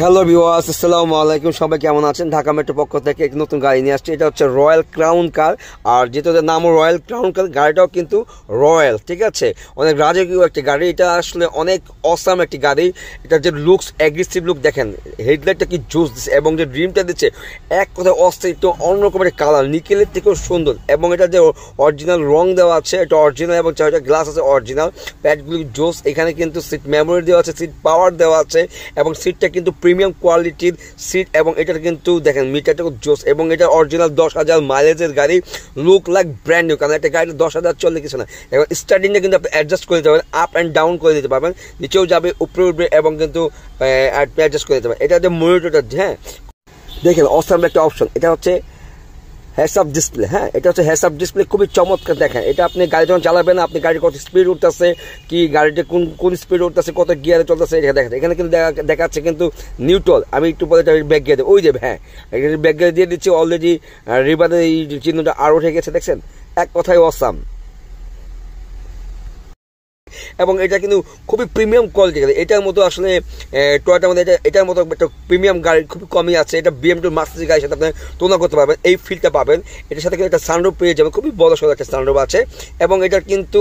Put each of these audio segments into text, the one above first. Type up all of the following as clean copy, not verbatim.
Hello viewers, আসসালামু আলাইকুম। সবাই কেমন আছেন? ঢাকা মেট্রো পক্ষ থেকে এক নতুন গাড়ি নিয়ে আসছে। এটা হচ্ছে রয়্যাল ক্রাউন কার। আর যেহেতু নামও রয়্যাল ক্রাউন কার, গাড়িটাও কিন্তু রয়্যাল, ঠিক আছে। অনেক রাজকীয় একটি গাড়ি। এটা আসলে অনেক অসাম একটি গাড়ি। এটা যে লুকস, অ্যাগ্রেসিভ লুক দেখেন, হেডলাইটটা কি জোস দিচ্ছে এবং যে ড্রিমটা দিচ্ছে এক কথায় অস্থির, একটু অন্যরকম একটা কালার, নিকেলের থেকেও সুন্দর। এবং এটা যে অরিজিনাল রং দেওয়া আছে, এটা অরিজিনাল এবং চারটা গ্লাস আছে অরিজিনাল, প্যাডগুলি জোস। এখানে কিন্তু সিট মেমোরি দেওয়া আছে, সিট পাওয়ার দেওয়া আছে এবং সিটটা কিন্তু প্রিমিয়াম কোয়ালিটির সিট। এবং এটার কিন্তু দেখেন মিটারটা খুব জোস এবং এটা অরিজিনাল 10,000 মাইলেজের গাড়ি। লুক লাইক ব্র্যান্ড নিউ, কারণ একটা গাড়ি 10,000 চললে কিছু না। এবং স্টার্টিংটা কিন্তু আপনি অ্যাডজাস্ট করে দিতে পারবেন, আপ অ্যান্ড ডাউন করে দিতে পারবেন, নিচেও যাবে উপরে উঠবে এবং কিন্তু অ্যাডজাস্ট করে দিতে পারবেন। এটা যে মনিটরটা, হ্যাঁ দেখেন অসাম একটা অপশন। এটা হচ্ছে হেডস আপ ডিসপ্লে। হ্যাঁ, এটা হচ্ছে হেডস আপ ডিসপ্লে, খুবই চমৎকার। দেখেন এটা আপনি গাড়ি যখন চালাবেন, আপনি গাড়ি কত স্পিড উঠতেছে, কি গাড়িটা কোন স্পিড উঠতেছে, কত গিয়ারে চলতেছে, এটা দেখেন। এখানে কিন্তু দেখাচ্ছে কিন্তু নিউট্রাল। আমি একটু পরে ব্যাক গিয়ে দেবো, ওই যে হ্যাঁ ব্যাক গিয়ে দিয়ে দিচ্ছি। অলরেডি রিবারের এই চিহ্নটা আরও উঠে গেছে, দেখছেন। এক কথায় অসাম। এবং এটা কিন্তু খুবই প্রিমিয়াম কোয়ালিটি গাড়ি। এটার মতো আসলে টয়োটার মধ্যে এটার মতো একটা প্রিমিয়াম গাড়ি খুবই কমই আছে। এটা BMW মার্সিডিজ গাড়ির সাথে আপনি তুলনা করতে পারবেন, এই ফিলটা পাবেন। এটার সাথে কিন্তু একটা সানরুফ পেয়ে যাবেন, খুবই বড় সড়ো একটা সানরুফ আছে। এবং এটার কিন্তু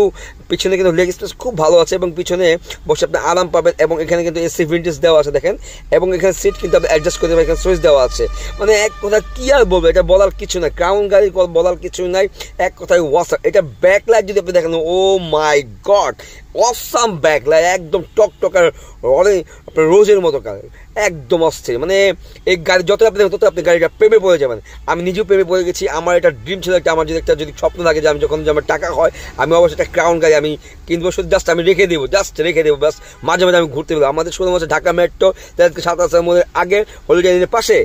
পিছনে কিন্তু লেগ স্পেস খুব ভালো আছে এবং পিছনে বসে আপনি আরাম পাবেন। এবং এখানে কিন্তু এসি ভিন্টেজ দেওয়া আছে দেখেন। এবং এখানে সিট কিন্তু আপনি অ্যাডজাস্ট করে দেবেন, এখানে সুইচ দেওয়া আছে। মানে এক কথা কি আর বলবো, এটা বলার কিছু নাই। ক্রাউন গাড়ি বলার কিছু নাই, এক কথায় ওয়াসার। এটা ব্যাকলাইট যদি আপনি দেখেন, ও মাই গড, অসাম ব্যাকলাইট, একদম টকটকার অনেক আপনার রোজের মতো কালার, একদম অস্থির। মানে এই গাড়ি যত আপনি দেখেন তত আপনি গাড়িটা প্রেমে পড়ে যাবেন। আমি নিজেও প্রেমে পড়ে গেছি। আমার এটা ড্রিম ছিল, একটা আমার যদি স্বপ্ন থাকে যে আমি যখন আমার টাকা হয় আমি অবশ্যই একটা ক্রাউন গাড়ি আমি কিনবো। শুধু জাস্ট আমি রেখে দেবো ব্যাস। মাঝে মাঝে আমি ঘুরতে দেবো। আমাদের শুধু হচ্ছে ঢাকা মেট্রো 7 মোড়ের আগে হলিডে ইনের পাশে